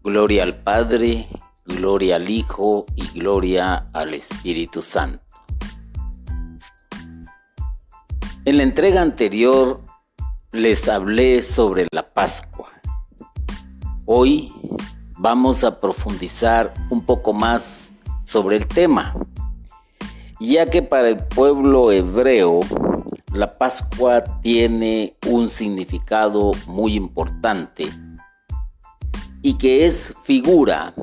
Gloria al Padre, gloria al Hijo y gloria al Espíritu Santo. En la entrega anterior les hablé sobre la Pascua. Hoy vamos a profundizar un poco más sobre el tema, ya que para el pueblo hebreo la Pascua tiene un significado muy importante y que es figura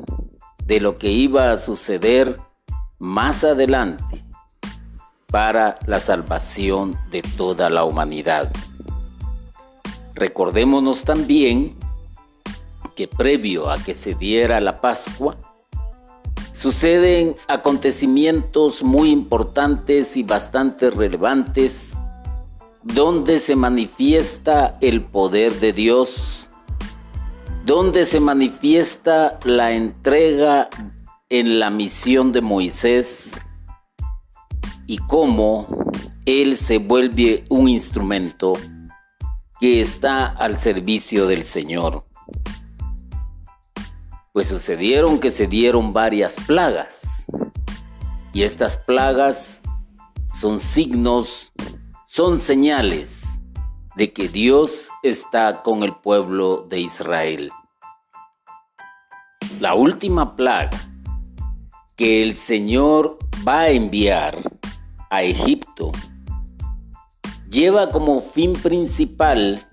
de lo que iba a suceder más adelante para la salvación de toda la humanidad. Recordémonos también que previo a que se diera la Pascua, suceden acontecimientos muy importantes y bastante relevantes, donde se manifiesta el poder de Dios, donde se manifiesta la entrega en la misión de Moisés y cómo él se vuelve un instrumento que está al servicio del Señor. Pues sucedieron que se dieron varias plagas, y estas plagas son signos, son señales de que Dios está con el pueblo de Israel. La última plaga que el Señor va a enviar a Egipto lleva como fin principal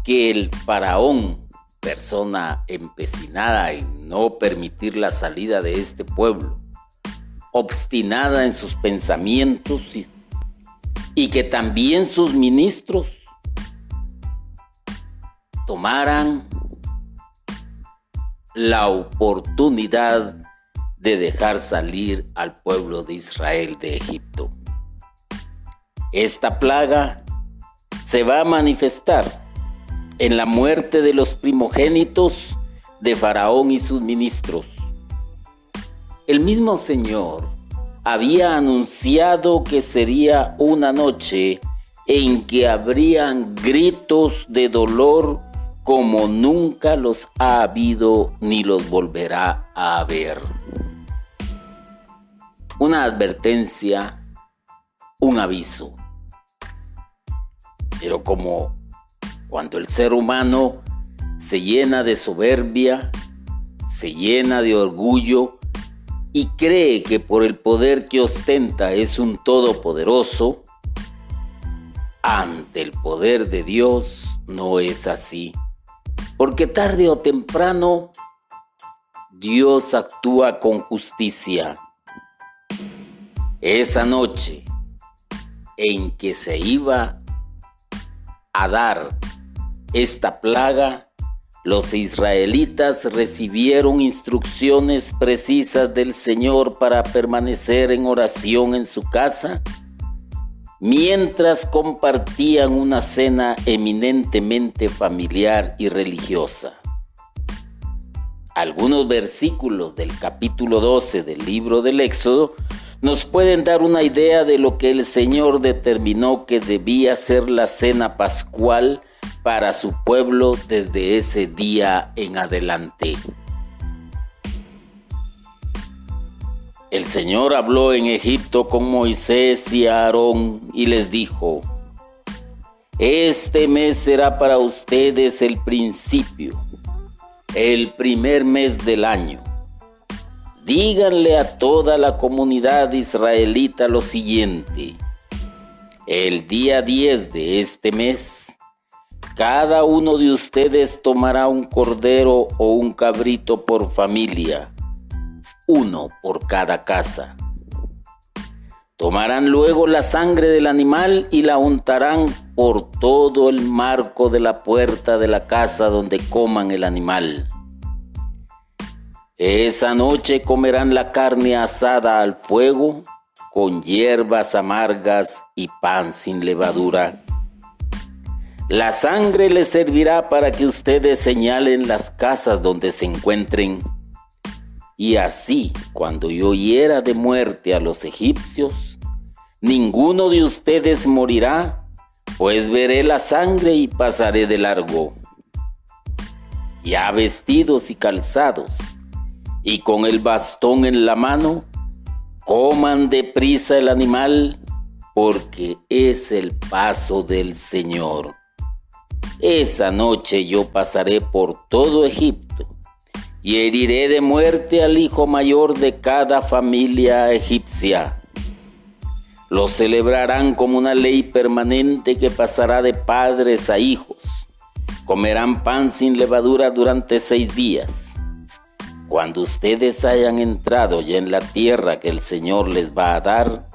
que el faraón, persona empecinada en no permitir la salida de este pueblo, obstinada en sus pensamientos y que también sus ministros tomaran la oportunidad de dejar salir al pueblo de Israel de Egipto. Esta plaga se va a manifestar en la muerte de los primogénitos de Faraón y sus ministros. El mismo Señor había anunciado que sería una noche en que habrían gritos de dolor como nunca los ha habido ni los volverá a haber. Una advertencia, un aviso. Pero como cuando el ser humano se llena de soberbia, se llena de orgullo y cree que por el poder que ostenta es un todopoderoso, ante el poder de Dios no es así. Porque tarde o temprano Dios actúa con justicia. Esa noche en que se iba a dar esta plaga, los israelitas recibieron instrucciones precisas del Señor para permanecer en oración en su casa, mientras compartían una cena eminentemente familiar y religiosa. Algunos versículos del capítulo 12 del libro del Éxodo nos pueden dar una idea de lo que el Señor determinó que debía ser la cena pascual para su pueblo desde ese día en adelante. El Señor habló en Egipto con Moisés y Aarón y les dijo: este mes será para ustedes el principio, el primer mes del año. Díganle a toda la comunidad israelita lo siguiente: el día 10 de este mes, cada uno de ustedes tomará un cordero o un cabrito por familia, uno por cada casa. Tomarán luego la sangre del animal y la untarán por todo el marco de la puerta de la casa donde coman el animal. Esa noche comerán la carne asada al fuego, con hierbas amargas y pan sin levadura. La sangre les servirá para que ustedes señalen las casas donde se encuentren. Y así, cuando yo hiera de muerte a los egipcios, ninguno de ustedes morirá, pues veré la sangre y pasaré de largo. ya vestidos y calzados, y con el bastón en la mano, coman deprisa el animal, porque es el paso del Señor. Esa noche yo pasaré por todo Egipto, y heriré de muerte al hijo mayor de cada familia egipcia. Lo celebrarán como una ley permanente que pasará de padres a hijos. Comerán pan sin levadura durante 6 días. Cuando ustedes hayan entrado ya en la tierra que el Señor les va a dar,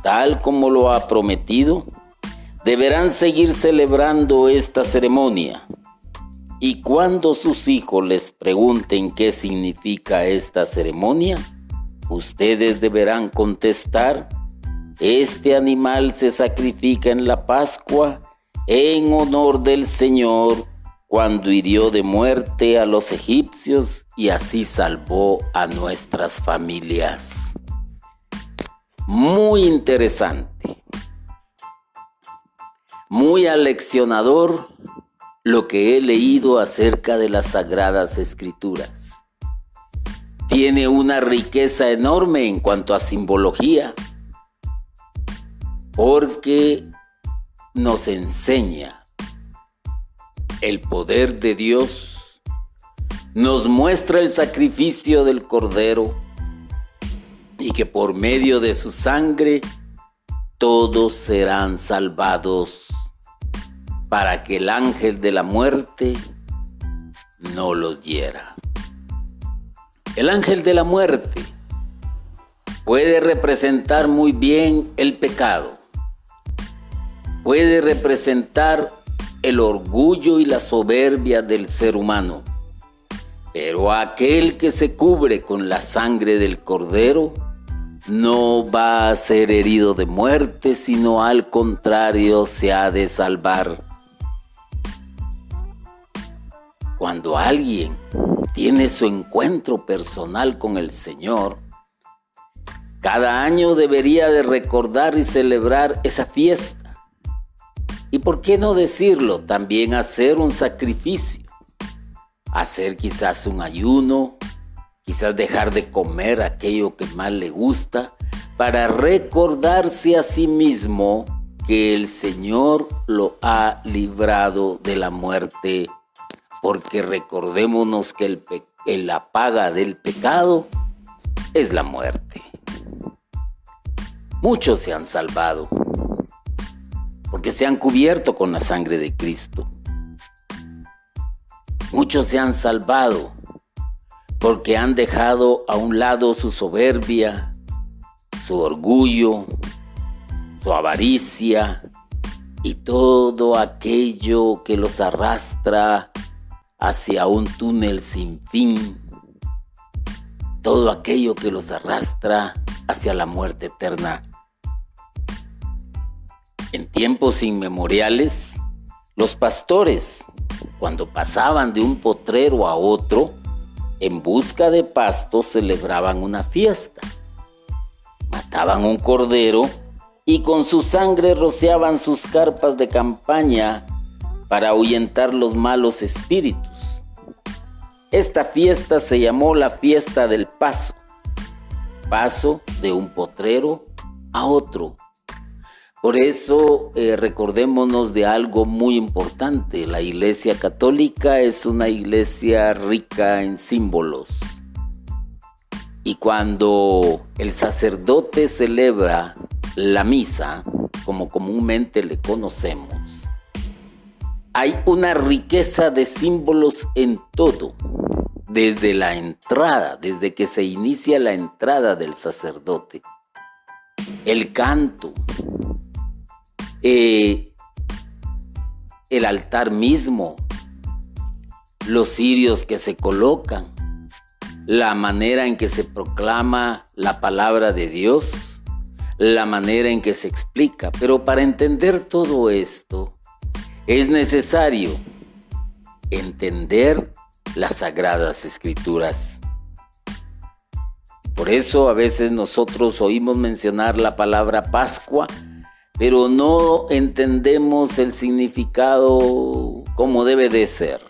tal como lo ha prometido, deberán seguir celebrando esta ceremonia. Y cuando sus hijos les pregunten qué significa esta ceremonia, ustedes deberán contestar: este animal se sacrifica en la Pascua en honor del Señor, cuando hirió de muerte a los egipcios y así salvó a nuestras familias. Muy interesante, muy aleccionador lo que he leído acerca de las Sagradas Escrituras. Tiene una riqueza enorme en cuanto a simbología, porque nos enseña el poder de Dios, nos muestra el sacrificio del Cordero y que por medio de su sangre todos serán salvados, para que el ángel de la muerte no los hiera. El ángel de la muerte puede representar muy bien el pecado, puede representar el orgullo y la soberbia del ser humano, pero aquel que se cubre con la sangre del Cordero no va a ser herido de muerte, sino al contrario se ha de salvar. Cuando alguien tiene su encuentro personal con el Señor, cada año debería de recordar y celebrar esa fiesta. Y por qué no decirlo, también hacer un sacrificio, hacer quizás un ayuno, quizás dejar de comer aquello que más le gusta, para recordarse a sí mismo que el Señor lo ha librado de la muerte. Porque recordémonos que la paga del pecado es la muerte. Muchos se han salvado porque se han cubierto con la sangre de Cristo. Muchos se han salvado porque han dejado a un lado su soberbia, su orgullo, su avaricia y todo aquello que los arrastra hacia un túnel sin fin, todo aquello que los arrastra hacia la muerte eterna. En tiempos inmemoriales, los pastores, cuando pasaban de un potrero a otro, en busca de pasto celebraban una fiesta. Mataban un cordero y con su sangre rociaban sus carpas de campaña para ahuyentar los malos espíritus. Esta fiesta se llamó la fiesta del paso, paso de un potrero a otro. Por eso recordémonos de algo muy importante. La Iglesia Católica es una iglesia rica en símbolos. Y cuando el sacerdote celebra la misa, como comúnmente le conocemos, hay una riqueza de símbolos en todo, desde la entrada, desde que se inicia la entrada del sacerdote, el canto, el altar mismo, los cirios que se colocan, la manera en que se proclama la palabra de Dios, la manera en que se explica. Pero para entender todo esto, es necesario entender las Sagradas Escrituras. Por eso a veces nosotros oímos mencionar la palabra Pascua, pero no entendemos el significado como debe de ser.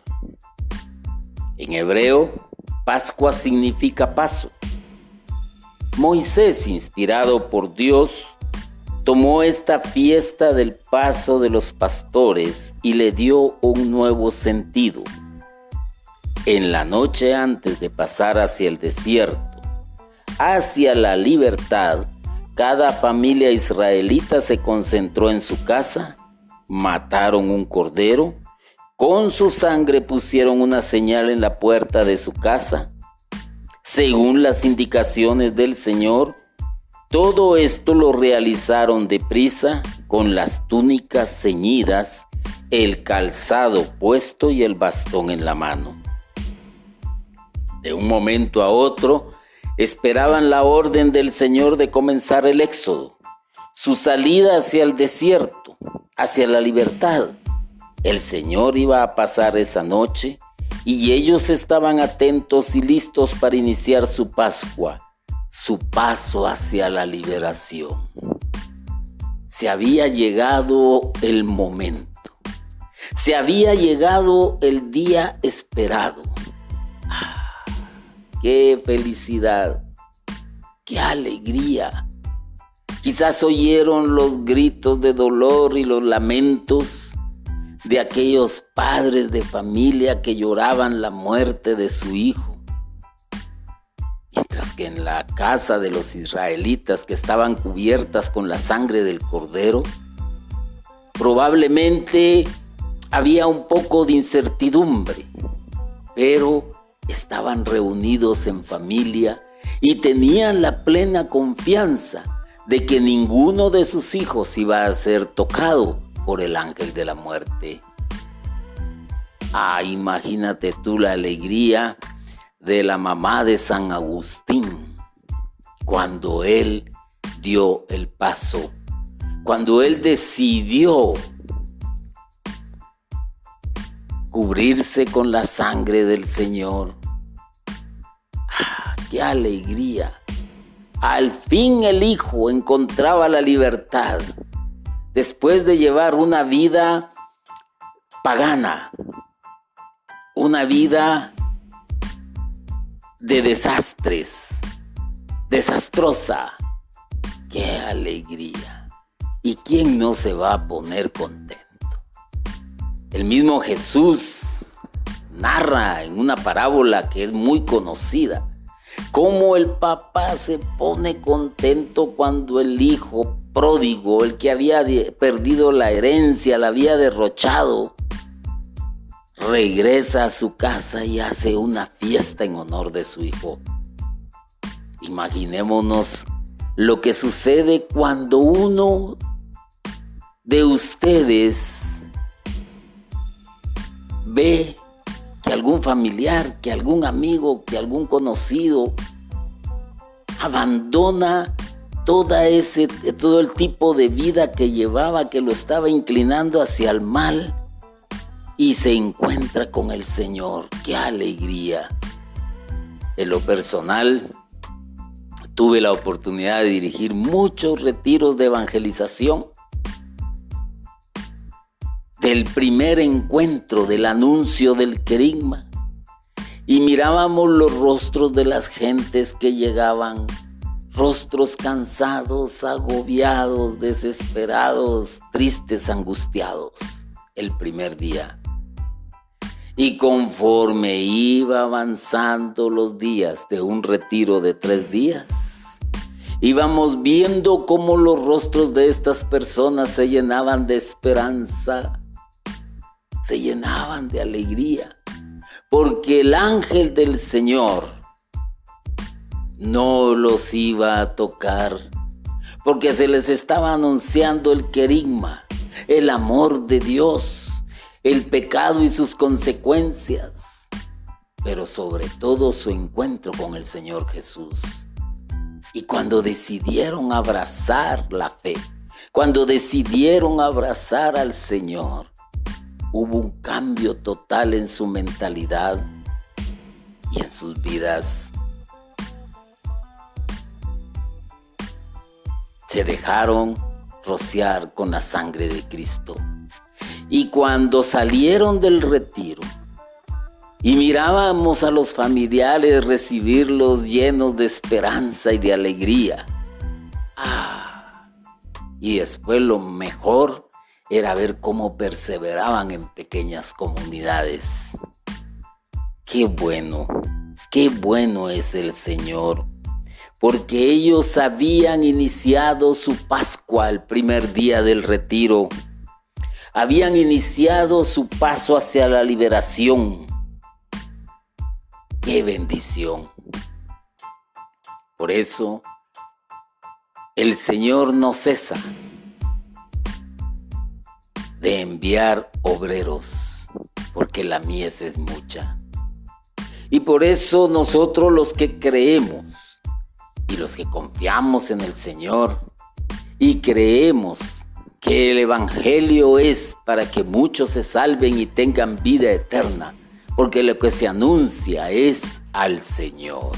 En hebreo, Pascua significa paso. Moisés, inspirado por Dios, tomó esta fiesta del paso de los pastores y le dio un nuevo sentido. En la noche antes de pasar hacia el desierto, hacia la libertad, cada familia israelita se concentró en su casa, mataron un cordero, con su sangre pusieron una señal en la puerta de su casa. Según las indicaciones del Señor, todo esto lo realizaron deprisa, con las túnicas ceñidas, el calzado puesto y el bastón en la mano. De un momento a otro, esperaban la orden del Señor de comenzar el éxodo, su salida hacia el desierto, hacia la libertad. El Señor iba a pasar esa noche y ellos estaban atentos y listos para iniciar su Pascua, su paso hacia la liberación. Se había llegado el momento, se había llegado el día esperado. ¡Qué felicidad! ¡Qué alegría! Quizás oyeron los gritos de dolor y los lamentos de aquellos padres de familia que lloraban la muerte de su hijo. Mientras que en la casa de los israelitas, que estaban cubiertas con la sangre del cordero, probablemente había un poco de incertidumbre, pero estaban reunidos en familia y tenían la plena confianza de que ninguno de sus hijos iba a ser tocado por el ángel de la muerte. Imagínate tú la alegría de la mamá de San Agustín cuando él dio el paso, cuando él decidió cubrirse con la sangre del Señor. ¡Qué alegría! Al fin el hijo encontraba la libertad después de llevar una vida pagana, una vida de desastres, desastrosa. ¡Qué alegría! ¿Y quién no se va a poner contento? El mismo Jesús narra en una parábola que es muy conocida cómo el papá se pone contento cuando el hijo pródigo, el que había perdido la herencia, la había derrochado, regresa a su casa y hace una fiesta en honor de su hijo. Imaginémonos lo que sucede cuando uno de ustedes ve que algún familiar, que algún amigo, que algún conocido abandona todo el tipo de vida que llevaba, que lo estaba inclinando hacia el mal, y se encuentra con el Señor. ¡Qué alegría! En lo personal, tuve la oportunidad de dirigir muchos retiros de evangelización. Del primer encuentro del anuncio del querigma, y mirábamos los rostros de las gentes que llegaban, rostros cansados, agobiados, desesperados, tristes, angustiados, el primer día. Y conforme iba avanzando los días de un retiro de 3 días, íbamos viendo cómo los rostros de estas personas se llenaban de esperanza, se llenaban de alegría, porque el ángel del Señor no los iba a tocar, porque se les estaba anunciando el querigma, el amor de Dios, el pecado y sus consecuencias, pero sobre todo su encuentro con el Señor Jesús. Y cuando decidieron abrazar la fe, cuando decidieron abrazar al Señor, hubo un cambio total en su mentalidad y en sus vidas. Se dejaron rociar con la sangre de Cristo. Y cuando salieron del retiro, y mirábamos a los familiares recibirlos llenos de esperanza y de alegría. Y después lo mejor era ver cómo perseveraban en pequeñas comunidades. Qué bueno es el Señor, porque ellos habían iniciado su Pascua el primer día del retiro. Habían iniciado su paso hacia la liberación. ¡Qué bendición! Por eso, el Señor no cesa de enviar obreros, porque la mies es mucha. Y por eso nosotros los que creemos y los que confiamos en el Señor y creemos que el Evangelio es para que muchos se salven y tengan vida eterna, porque lo que se anuncia es al Señor.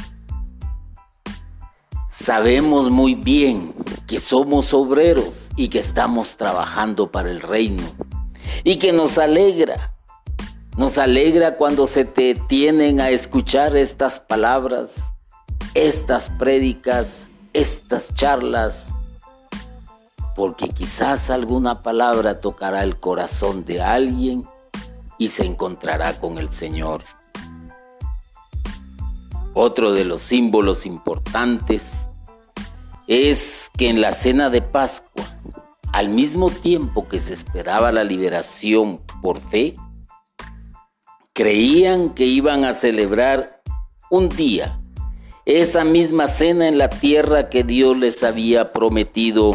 Sabemos muy bien que somos obreros y que estamos trabajando para el reino y que nos alegra cuando se detienen a escuchar estas palabras, estas prédicas, estas charlas, porque quizás alguna palabra tocará el corazón de alguien y se encontrará con el Señor. Otro de los símbolos importantes es que en la cena de Pascua, al mismo tiempo que se esperaba la liberación por fe, creían que iban a celebrar un día, esa misma cena en la tierra que Dios les había prometido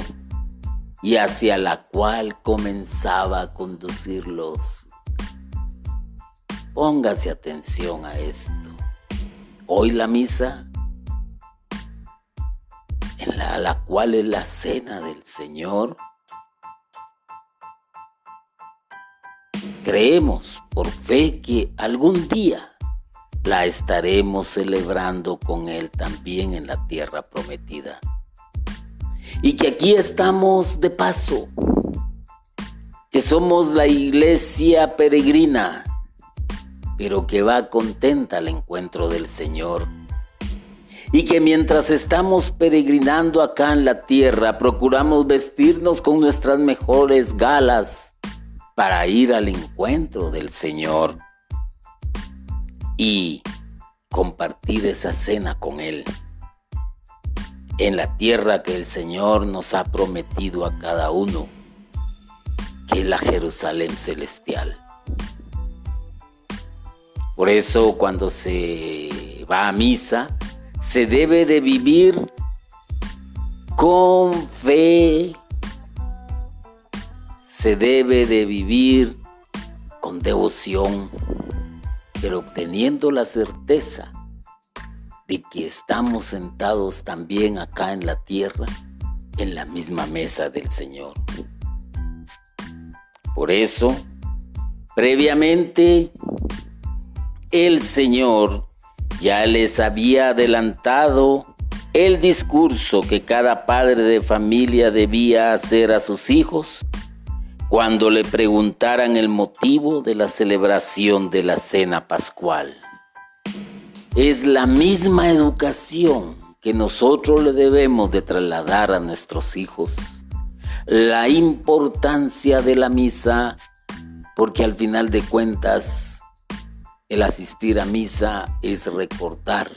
y hacia la cual comenzaba a conducirlos. Póngase atención a esto. Hoy la misa, en la cual es la cena del Señor, creemos por fe que algún día la estaremos celebrando con Él también en la tierra prometida. Y que aquí estamos de paso, que somos la iglesia peregrina, pero que va contenta al encuentro del Señor. Y que mientras estamos peregrinando acá en la tierra, procuramos vestirnos con nuestras mejores galas para ir al encuentro del Señor y compartir esa cena con Él en la tierra que el Señor nos ha prometido a cada uno, que es la Jerusalén celestial. Por eso cuando se va a misa, se debe de vivir con fe, se debe de vivir con devoción, pero teniendo la certeza de que estamos sentados también acá en la tierra, en la misma mesa del Señor. Por eso, previamente, el Señor ya les había adelantado el discurso que cada padre de familia debía hacer a sus hijos cuando le preguntaran el motivo de la celebración de la cena pascual. Es la misma educación que nosotros le debemos de trasladar a nuestros hijos. La importancia de la misa, porque al final de cuentas, el asistir a misa es recordar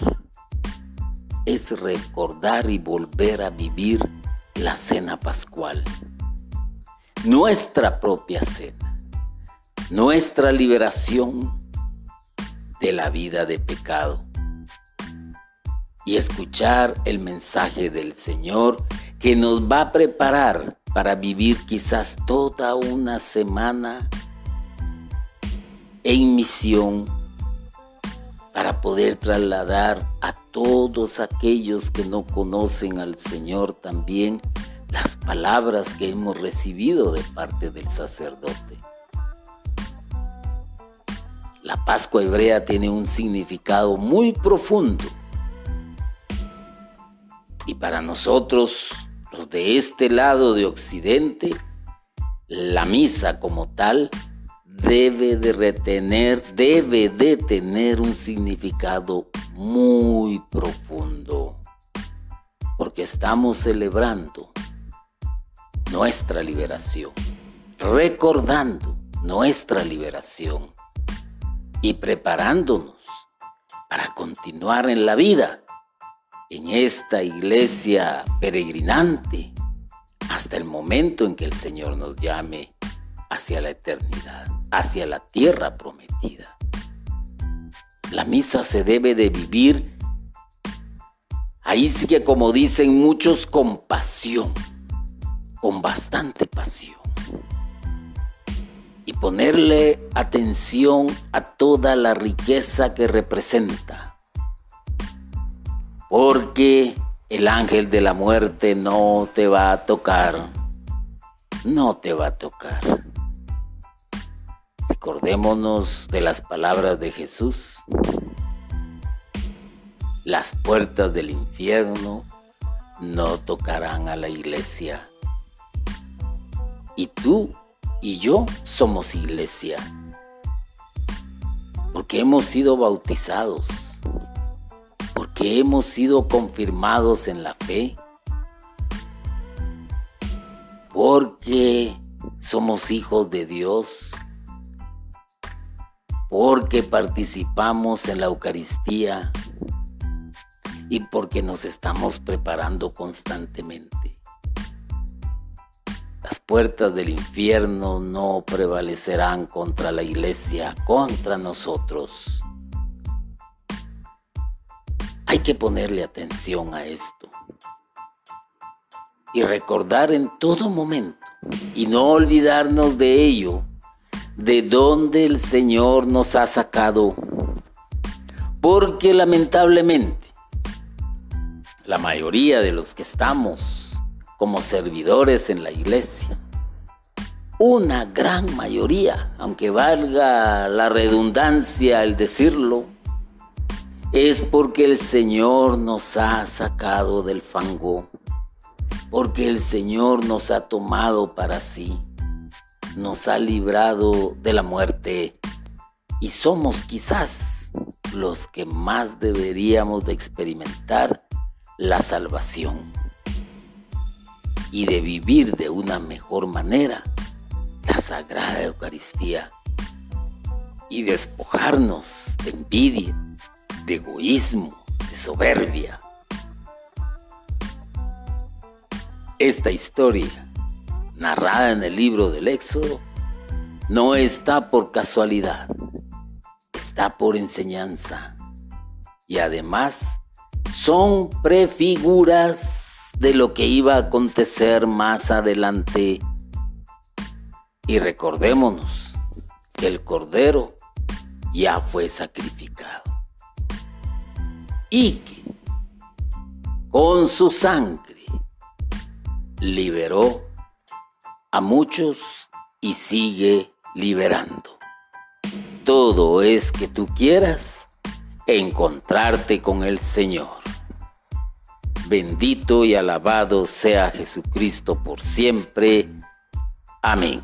y volver a vivir la cena pascual. Nuestra propia cena, nuestra liberación de la vida de pecado. Y escuchar el mensaje del Señor que nos va a preparar para vivir quizás toda una semana en misión, para poder trasladar a todos aquellos que no conocen al Señor también las palabras que hemos recibido de parte del sacerdote. La Pascua hebrea tiene un significado muy profundo. Y para nosotros, los de este lado de Occidente, la misa como tal debe de tener un significado muy profundo, porque estamos celebrando nuestra liberación, recordando nuestra liberación y preparándonos para continuar en la vida, en esta iglesia peregrinante, hasta el momento en que el Señor nos llame hacia la eternidad, hacia la tierra prometida. La misa se debe de vivir, ahí sí que como dicen muchos, con pasión, con bastante pasión. Y ponerle atención a toda la riqueza que representa. Porque el ángel de la muerte no te va a tocar. No te va a tocar. Recordémonos de las palabras de Jesús. Las puertas del infierno no tocarán a la iglesia. Y tú y yo somos iglesia, porque hemos sido bautizados, porque hemos sido confirmados en la fe, porque somos hijos de Dios, porque participamos en la Eucaristía y porque nos estamos preparando constantemente. Las puertas del infierno no prevalecerán contra la iglesia, contra nosotros. Hay que ponerle atención a esto y recordar en todo momento y no olvidarnos de ello, de dónde el Señor nos ha sacado, porque lamentablemente la mayoría de los que estamos como servidores en la iglesia, una gran mayoría, aunque valga la redundancia el decirlo, es porque el Señor nos ha sacado del fango, porque el Señor nos ha tomado para sí, nos ha librado de la muerte y somos quizás los que más deberíamos de experimentar la salvación y de vivir de una mejor manera la Sagrada Eucaristía y despojarnos de envidia, de egoísmo, de soberbia. Esta historia, narrada en el libro del Éxodo, no está por casualidad, está por enseñanza y además son prefiguras de lo que iba a acontecer más adelante. Y recordémonos que el Cordero ya fue sacrificado y que con su sangre liberó a muchos y sigue liberando. Todo es que tú quieras encontrarte con el Señor. Bendito y alabado sea Jesucristo por siempre. Amén.